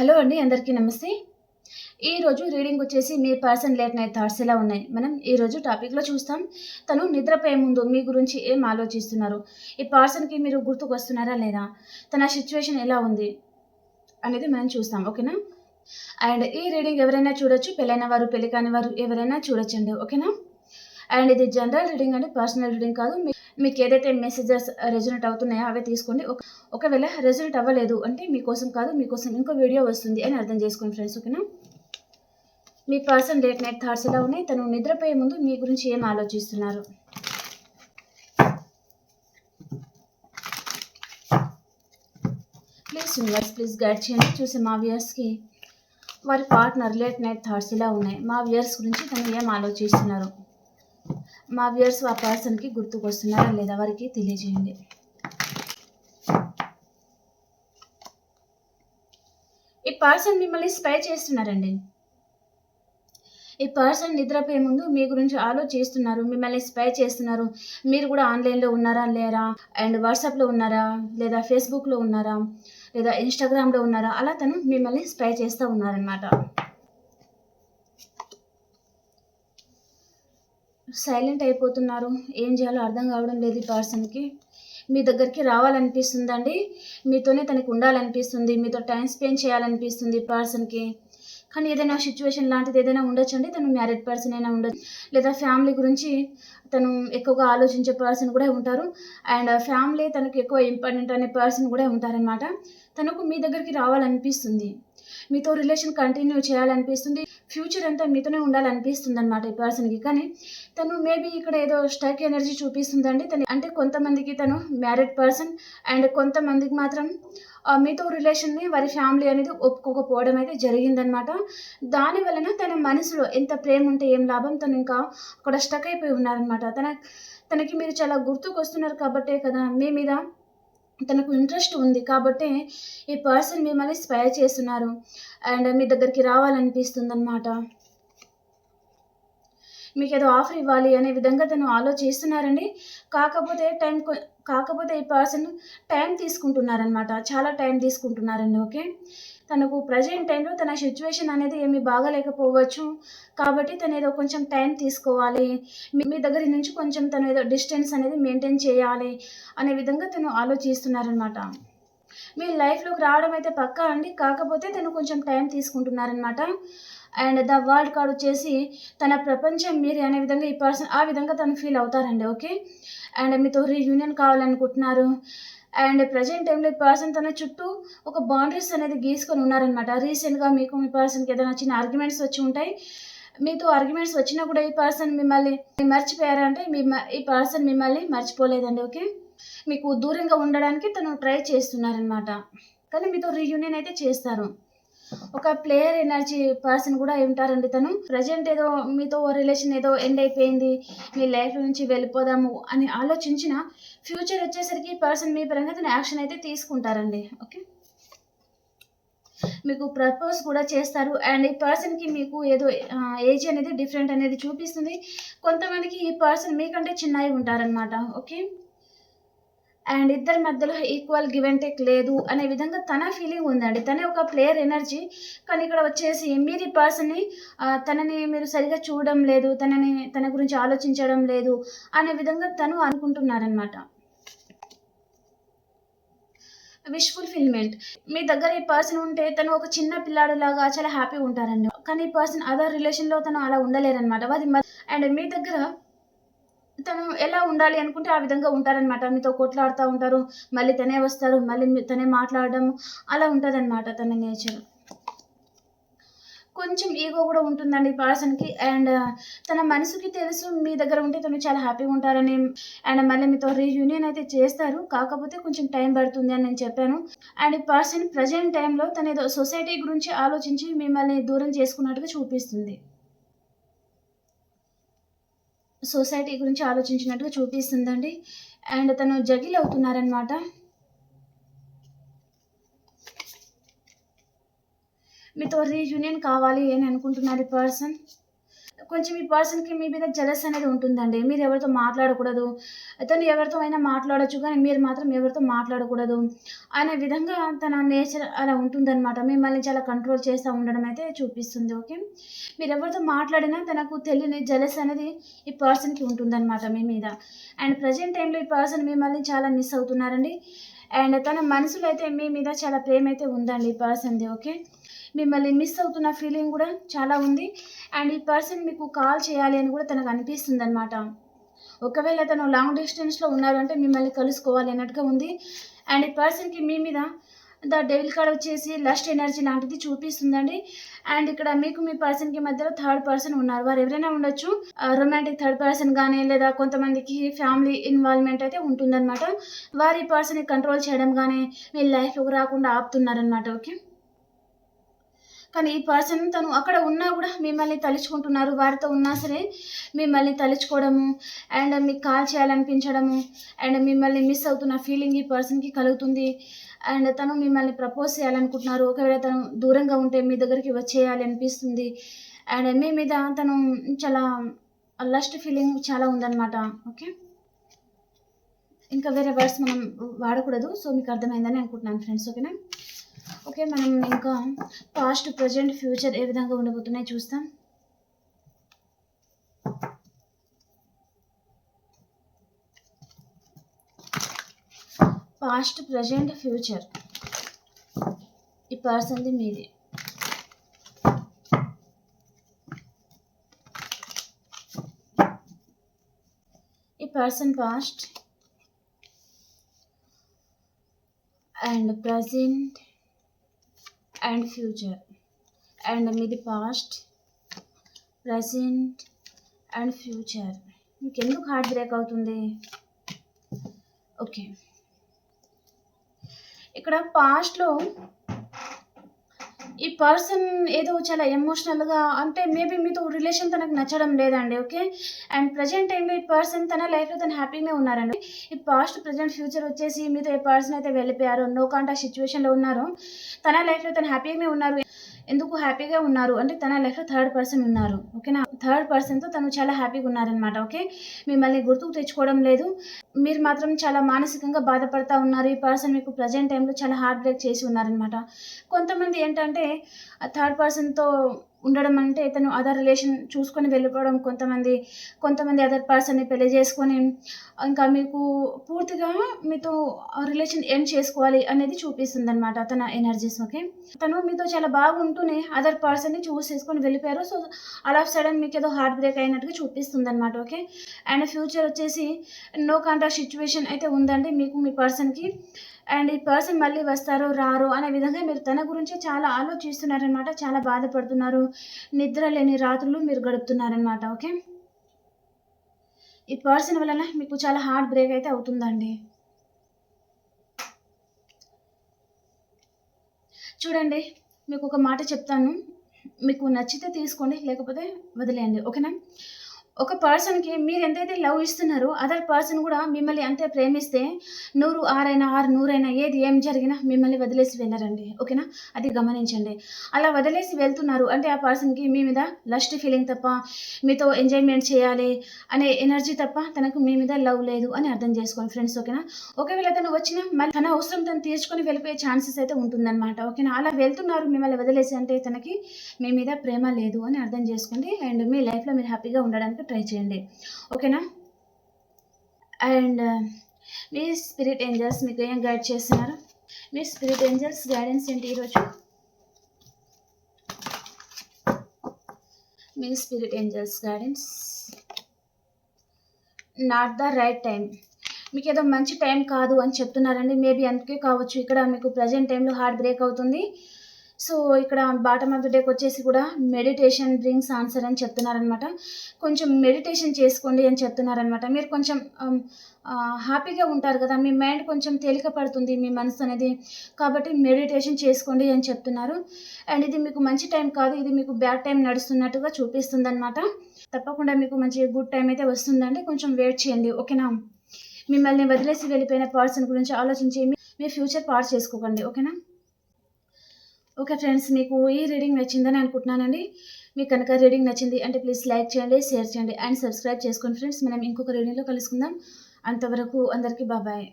Hello అండి, అందరికీ నమస్తే. ఈరోజు రీడింగ్ వచ్చేసి మీ పర్సన్ లేట్ నైట్ థాట్స్ ఎలా ఉన్నాయి మనం ఈరోజు టాపిక్లో చూస్తాం. తను నిద్రపోయే ముందు మీ గురించి ఏం ఆలోచిస్తున్నారు, ఈ పర్సన్కి మీరు గుర్తుకు వస్తున్నారా లేదా, తన సిచ్యువేషన్ ఎలా ఉంది అనేది మనం చూస్తాం. ఓకేనా? అండ్ ఈ రీడింగ్ ఎవరైనా చూడొచ్చు, పెళ్ళైన వారు పెళ్లి కాని వారు ఎవరైనా చూడొచ్చండి. ఓకేనా? అండ్ ఇది జనరల్ రీడింగ్ అండి, పర్సనల్ రీడింగ్ కాదు. మీకు ఏదైతే మెసేజెస్ రెజొనేట్ అవుతున్నాయో అవే తీసుకోండి. ఒకవేళ రెజొనేట్ అవ్వలేదు అంటే మీకోసం కాదు, మీకోసం ఇంకో వీడియో వస్తుంది అని అర్థం చేసుకోండి ఫ్రెండ్స్. ఓకేనా? మీ పర్సన్ లేట్ నైట్ థాట్స్ ఎలా ఉన్నాయి, తను నిద్రపోయే ముందు మీ గురించి ఏం ఆలోచిస్తున్నారు. ప్లీజ్ యూనివర్స్, ప్లీజ్ గైడ్ చేయండి. చూసి మా వ్యూయర్స్కి వారి పార్ట్నర్ లేట్ నైట్ థాట్స్ ఎలా ఉన్నాయి, మా వ్యూయర్స్ గురించి తను ఏం ఆలోచిస్తున్నారు, మా వ్యూయర్స్ ఆ పర్సన్కి గుర్తుకు వస్తున్నారా లేదా వారికి తెలియజేయండి. ఈ పర్సన్ మిమ్మల్ని స్పై చేస్తున్నారండి. ఈ పర్సన్ నిద్రపోయే ముందు మీ గురించి ఆలోచిస్తున్నారు, మిమ్మల్ని స్పై చేస్తున్నారు. మీరు కూడా ఆన్లైన్లో ఉన్నారా లేరా, అండ్ వాట్సాప్లో ఉన్నారా, లేదా ఫేస్బుక్లో ఉన్నారా, లేదా ఇన్స్టాగ్రామ్లో ఉన్నారా, అలా తను మిమ్మల్ని స్పై చేస్తూ ఉన్నారనమాట. సైలెంట్ అయిపోతున్నారు, ఏం చేయాలో అర్థం కావడం లేదు. ఈ పర్సన్కి మీ దగ్గరికి రావాలనిపిస్తుందండి, మీతోనే తనకు ఉండాలనిపిస్తుంది, మీతో టైం స్పెండ్ చేయాలనిపిస్తుంది పర్సన్కి. కానీ ఏదైనా సిచ్యువేషన్ లాంటిది ఏదైనా ఉండొచ్చండి. తను మ్యారీడ్ పర్సన్ అయినా ఉండొచ్చు, లేదా ఫ్యామిలీ గురించి తను ఎక్కువగా ఆలోచించే పర్సన్ కూడా ఉంటారు. అండ్ ఫ్యామిలీ తనకు ఎక్కువ ఇంపార్టెంట్ అనే పర్సన్ కూడా ఉంటారనమాట. తనకు మీ దగ్గరికి రావాలనిపిస్తుంది, మీతో రిలేషన్ కంటిన్యూ చేయాలనిపిస్తుంది, ఫ్యూచర్ అంతా మీతోనే ఉండాలనిపిస్తుంది అనమాట ఈ పర్సన్కి. కానీ తను మేబీ ఇక్కడ ఏదో స్టక్ ఎనర్జీ చూపిస్తుందండి. తను అంటే కొంతమందికి తను మ్యారీడ్ పర్సన్, అండ్ కొంతమందికి మాత్రం మీతో రిలేషన్ని వారి ఫ్యామిలీ అనేది ఒప్పుకోకపోవడం అయితే జరిగిందనమాట. దాని వలన తన మనసులో ఎంత ప్రేమ ఉంటే ఏం లాభం, తను ఇంకా అక్కడ స్టక్ అయిపోయి ఉన్నారనమాట. తనకి మీరు చాలా గుర్తుకు వస్తున్నారు కాబట్టే కదా, మీ మీద తనకు ఇంట్రెస్ట్ ఉంది కాబట్టి ఈ పర్సన్ మిమ్మల్ని స్పై చేస్తున్నారు, అండ్ మీ దగ్గరికి రావాలనిపిస్తుంది అనమాట. మీకు ఏదో ఆఫర్ ఇవ్వాలి అనే విధంగా తను ఆలోచిస్తున్నారండి. కాకపోతే ఈ పర్సన్ టైం తీసుకుంటున్నారనమాట, చాలా టైం తీసుకుంటున్నారండి. ఓకే, తనకు ప్రజెంట్ టైంలో తన సిచ్యువేషన్ అనేది ఏమీ బాగాలేకపోవచ్చు కాబట్టి తను ఏదో కొంచెం టైం తీసుకోవాలి, మీ దగ్గర నుంచి కొంచెం తను ఏదో డిస్టెన్స్ అనేది మెయింటైన్ చేయాలి అనే విధంగా తను ఆలోచిస్తున్నారనమాట. మీ లైఫ్లోకి రావడం అయితే పక్కా అండి, కాకపోతే తను కొంచెం టైం తీసుకుంటున్నారనమాట. అండ్ ద వరల్డ్ కార్డ్ వచ్చేసి తన ప్రపంచం మీరే అనే విధంగా ఈ పర్సన్ ఆ విధంగా తను ఫీల్ అవుతారండి. ఓకే, అండ్ మీతో రీయూనియన్ కావాలనుకుంటున్నారు. అండ్ ప్రజెంట్ టైంలో ఈ పర్సన్ తన చుట్టూ ఒక బౌండరీస్ అనేది గీసుకొని ఉన్నారనమాట. రీసెంట్గా మీకు మీ పర్సన్కి ఏదైనా చిన్న ఆర్గ్యుమెంట్స్ వచ్చి ఉంటాయి. మీతో ఆర్గ్యుమెంట్స్ వచ్చినా కూడా ఈ పర్సన్ మిమ్మల్ని మర్చిపోయారంటే ఈ పర్సన్ మిమ్మల్ని మర్చిపోలేదండి. ఓకే, మీకు దూరంగా ఉండడానికి తను ట్రై చేస్తున్నారనమాట, కానీ మీతో రీయూనియన్ అయితే చేస్తారు. ఒక ప్లేయర్ ఎనర్జీ పర్సన్ కూడా ఉంటారండి. తను ప్రజెంట్ ఏదో మీతో రిలేషన్ ఏదో ఎండ్ అయిపోయింది, మీ లైఫ్ నుంచి వెళ్ళిపోదాము అని ఆలోచించిన ఫ్యూచర్ వచ్చేసరికి పర్సన్ మీ పరంగా తన యాక్షన్ అయితే తీసుకుంటారండి. ఓకే, మీకు ప్రపోజ్ కూడా చేస్తారు. అండ్ ఈ పర్సన్కి మీకు ఏదో ఏజ్ అనేది డిఫరెంట్ అనేది చూపిస్తుంది. కొంతమందికి ఈ పర్సన్ మీకంటే చిన్నవి ఉంటారనమాట. ఓకే, అండ్ ఇద్దరి మధ్యలో ఈక్వల్ గివ్ అండ్ టేక్ లేదు అనే విధంగా తన ఫీలింగ్ ఉందండి. తనే ఒక ప్లేయర్ ఎనర్జీ, కానీ ఇక్కడ వచ్చేసి మీరు ఈ పర్సన్ని తనని మీరు సరిగా చూడడం లేదు, తన గురించి ఆలోచించడం లేదు అనే విధంగా తను అనుకుంటున్నారనమాట. విష్ ఫుల్ఫిల్మెంట్, మీ దగ్గర ఈ పర్సన్ ఉంటే తను ఒక చిన్న పిల్లాడు లాగా చాలా హ్యాపీగా ఉంటారండి. కానీ ఈ పర్సన్ అదర్ రిలేషన్లో తను అలా ఉండలేరనమాట. అండ్ మీ దగ్గర తను ఎలా ఉండాలి అనుకుంటే ఆ విధంగా ఉంటారనమాట. మీతో కొట్లాడుతూ ఉంటారు, మళ్ళీ తనే వస్తారు, మళ్ళీ తనే మాట్లాడడం, అలా ఉంటుందన్నమాట తన నేచర్. కొంచెం ఈగో కూడా ఉంటుందండి పర్సన్కి. అండ్ తన మనసుకి తెలుసు మీ దగ్గర ఉంటే తను చాలా హ్యాపీగా ఉంటారని, అండ్ మళ్ళీ మీతో రీయూనియన్ అయితే చేస్తారు, కాకపోతే కొంచెం టైం పడుతుంది అని నేను చెప్పాను. అండ్ ఈ పర్సన్ ప్రజెంట్ టైంలో తన ఏదో సొసైటీ గురించి ఆలోచించి మిమ్మల్ని దూరం చేసుకున్నట్టుగా చూపిస్తుంది, సొసైటీ గురించి ఆలోచించినట్టుగా చూపిస్తుందండి. అండ్ తను జగిల్ అవుతున్నారనమాట. మీతో రీయూనియన్ కావాలి అని అనుకుంటున్నారు ఈ పర్సన్. కొంచెం ఈ పర్సన్‌కి మీ మీద జెలస్ అనేది ఉంటుందండి. మీరు ఎవరితో మాట్లాడకూడదు. తను ఎవరితో అయినా మాట్లాడొచ్చు కానీ మీరు మాత్రం ఎవరితో మాట్లాడకూడదు అనే విధంగా తన నేచర్ అలా ఉంటుందనమాట. మిమ్మల్ని చాలా కంట్రోల్ చేస్తా ఉండడం అయితే చూపిస్తుంది. ఓకే. మీరెవరితో మాట్లాడినా తనకు తెలియని జెలస్ అనేది ఈ పర్సన్‌కి ఉంటుందనమాట మీ మీద. అండ్ ప్రెజెంట్ టైమ్‌లో ఈ పర్సన్ మిమ్మల్ని చాలా మిస్ అవుతున్నారండి. అండ్ తన మనసులో అయితే మీ మీద చాలా ప్రేమైతే ఉందండి ఈ పర్సన్‌ది. ఓకే. మిమ్మల్ని మిస్ అవుతున్న ఫీలింగ్ కూడా చాలా ఉంది. అండ్ ఈ పర్సన్ మీకు కాల్ చేయాలి అని కూడా తనకు అనిపిస్తుందనమాట. ఒకవేళ తను లాంగ్ డిస్టెన్స్‌లో ఉన్నారు అంటే మిమ్మల్ని కలుసుకోవాలి అన్నట్టుగా ఉంది. అండ్ ఈ పర్సన్‌కి మీ మీద ద డెవిల్ కార్డ్ వచ్చేసి లస్ట్ ఎనర్జీ లాంటిది చూపిస్తుందండి. అండ్ ఇక్కడ మీకు మీ పర్సన్‌కి మధ్యలో థర్డ్ పర్సన్ ఉన్నారు. వారు ఎవరైనా ఉండొచ్చు. రొమాంటిక్ థర్డ్ పర్సన్ గానీ, లేదా కొంతమందికి ఫ్యామిలీ ఇన్వాల్వ్‌మెంట్ అయితే ఉంటుందనమాట. వారు ఈ పర్సన్‌ని కంట్రోల్ చేయడం గానీ, మీ లైఫ్‌లోకి రాకుండా ఆపుతున్నారనమాట. ఓకే. కానీ ఈ పర్సన్ తను అక్కడ ఉన్నా గూడా మిమ్మల్ని తలుచుకుంటున్నారు. వారితో ఉన్నా సరే మిమ్మల్ని తలుచుకోవడము, అండ్ మీకు కాల్ చేయాలనిపించడము, అండ్ మిమ్మల్ని మిస్ అవుతున్న ఫీలింగ్ ఈ పర్సన్‌కి కలుగుతుంది. అండ్ తను మిమ్మల్ని ప్రపోజ్ చేయాలనుకుంటున్నారు. ఒకవేళ తను దూరంగా ఉంటే మీ దగ్గరికి వచ్చేయాలి అనిపిస్తుంది. అండ్ మీ మీద తను చాలా లస్ట్ ఫీలింగ్ చాలా ఉందనమాట. ఓకే. ఇంకా వేరే వర్డ్స్ మనం వాడకూడదు. సో, మీకు అర్థమైందని అనుకుంటున్నాను ఫ్రెండ్స్. ఓకేనా? ఓకే. మనం ఇంకా పాస్ట్, ప్రెజెంట్, ఫ్యూచర్ ఏ విధంగా ఉండబోతున్నాయో చూస్తాం. పాస్ట్, ప్రెజెంట్, ఫ్యూచర్ ఈ పర్సన్‌ది మీది. ఈ person past and present and future. And మీది పాస్ట్, ప్రెజెంట్ అండ్ ఫ్యూచర్. మీకు ఎందుకు హార్ట్ బ్రేక్ అవుతుంది? ఓకే. ఇక్కడ పాస్ట్‌లో ఈ పర్సన్ ఏదో చాలా ఎమోషనల్‌గా అంటే మేబీ మీతో రిలేషన్ తనకు నచ్చడం లేదండి. ఓకే. అండ్ ప్రెజెంట్ టైమ్‌లో ఈ పర్సన్ తన లైఫ్‌లో తను హ్యాపీగానే ఉన్నారండి. ఈ పాస్ట్, ప్రెజెంట్, ఫ్యూచర్ వచ్చేసి మీతో ఏ పర్సన్ అయితే వెళ్ళిపోయారో, నో కాంటాక్ట్ సిట్యుయేషన్‌లో ఉన్నారో, తన లైఫ్‌లో తను హ్యాపీగానే ఉన్నారు. ఎందుకు హ్యాపీగా ఉన్నారు అంటే తన లైఫ్‌లో థర్డ్ పర్సన్ ఉన్నారు. ఓకేనా? థర్డ్ పర్సన్‌తో తను చాలా హ్యాపీగా ఉన్నారనమాట. ఓకే. మిమ్మల్ని గుర్తుకు తెచ్చుకోవడం లేదు. మీరు మాత్రం చాలా మానసికంగా బాధపడతా ఉన్నారు. ఈ పర్సన్ మీకు ప్రెజెంట్ టైమ్‌లో చాలా హార్ట్ బ్రేక్ చేసి ఉన్నారనమాట. కొంతమంది ఏంటంటే థర్డ్ పర్సన్‌తో ఉండడం అంటే తను అదర్ రిలేషన్ చూసుకొని వెళ్ళిపోవడం. కొంతమంది అదర్ పర్సన్‌ని పెళ్లి చేసుకొని ఇంకా మీకు పూర్తిగా మీతో రిలేషన్ ఎండ్ చేసుకోవాలి అనేది చూపిస్తుందనమాట తన ఎనర్జీస్. ఓకే. తను మీతో చాలా బాగుంటూనే అదర్ పర్సన్‌ని చూస్ చేసుకొని వెళ్ళిపోయారు. సో, ఆల్ ఆఫ్ సడెన్ మీకేదో హార్ట్ బ్రేక్ అయినట్టుగా చూపిస్తుందనమాట. ఓకే. అండ్ ఫ్యూచర్ వచ్చేసి నో కాంటాక్ట్ సిట్యుయేషన్ అయితే ఉందండి మీకు మీ పర్సన్‌కి. అండ్ ఈ పర్సన్ మళ్ళీ వస్తారో, రారో అనే విధంగా మీరు తన గురించి చాలా ఆలోచిస్తున్నారనమాట. చాలా బాధపడుతున్నారు. నిద్ర లేని రాత్రులు మీరు గడుపుతున్నారనమాట. ఓకే. ఈ పర్సన్ వలన మీకు చాలా హార్ట్ బ్రేక్ అయితే అవుతుందండి. చూడండి, మీకొక మాట చెప్తాను. మీకు నచ్చితే తీసుకోండి, లేకపోతే వదిలేయండి. ఓకేనా? ఒక పర్సన్‌కి మీరెంతైతే లవ్ ఇస్తున్నారో, అదర్ పర్సన్ గూడా మిమ్మల్ని అంతే ప్రేమిస్తే 100 ఆరైనా, 100 ఏది ఏం జరిగినా మిమ్మల్ని వదిలేసి వెళ్ళరండి. ఓకేనా? అది గమనించండి. అలా వదిలేసి వెళ్తున్నారు అంటే ఆ పర్సన్‌కి మీ మీద లస్ట్ ఫీలింగ్ తప్ప, మీతో ఎంజాయ్‌మెంట్ చేయాలి అనే ఎనర్జీ తప్ప తనకు మీ మీద లవ్ లేదు అని అర్థం చేసుకోండి ఫ్రెండ్స్. ఓకేనా? ఒకవేళ తను వచ్చినా మళ్ళీ తన అవసరం తను తీర్చుకొని వెళ్ళిపోయే ఛాన్సెస్ అయితే ఉంటుందన్నమాట. ఓకేనా? అలా వెళ్తున్నారు మిమ్మల్ని వదిలేసి అంటే తనకి మీ మీద ప్రేమ లేదు అని అర్థం చేసుకోండి. అండ్ మీ లైఫ్‌లో మీరు హ్యాపీగా ఉండడానికి ట్రై చేయండి. ఓకేనా? అండ్ మీ స్పిరిట్ ఏంజెల్స్ మీకు ఏం గైడ్ చేస్తున్నారు? మీ స్పిరిట్ ఏంజెల్స్ గైడెన్స్ ఏంటి ఈరోజు? మీ spirit angels guidance not the right time. మీకేదో మంచి టైం కాదు అని చెప్తున్నారండి. మేబీ అందుకే కావచ్చు ఇక్కడ మీకు ప్రెజెంట్ టైంలో హార్ట్ బ్రేక్ అవుతుంది. సో, ఇక్కడ బాటమ్ ఆఫ్ ద డేకి వచ్చేసి కూడా మెడిటేషన్ బ్రింగ్స్ ఆన్సర్ అని చెప్తున్నారనమాట. కొంచెం మెడిటేషన్ చేసుకోండి అని చెప్తున్నారనమాట. మీరు కొంచెం హ్యాపీగా ఉంటారు కదా! మీ మైండ్ కొంచెం తేలిక పడుతుంది మీ మనసు అనేది. కాబట్టి మెడిటేషన్ చేసుకోండి అని చెప్తున్నారు. అండ్ ఇది మీకు మంచి టైం కాదు. ఇది మీకు బ్యాడ్ టైం నడుస్తున్నట్టుగా చూపిస్తుందనమాట. తప్పకుండా మీకు మంచి గుడ్ టైం అయితే వస్తుందండి. కొంచెం వెయిట్ చేయండి. ఓకేనా? మిమ్మల్ని వదిలేసి వెళ్ళిపోయిన పర్సన్ గురించి ఆలోచించి మీ ఫ్యూచర్ పాడు చేసుకోకండి. ఓకేనా? ఓకే ఫ్రెండ్స్, మీకు ఈ రీడింగ్ నచ్చిందని అనుకుంటున్నానండి. మీకు కనుక రీడింగ్ నచ్చింది అంటే ప్లీజ్ లైక్ చేయండి, షేర్ చేయండి అండ్ సబ్స్క్రైబ్ చేసుకోండి ఫ్రెండ్స్. మనం ఇంకొక రీడింగ్లో కలుసుకుందాం. అంతవరకు అందరికీ బాయ్.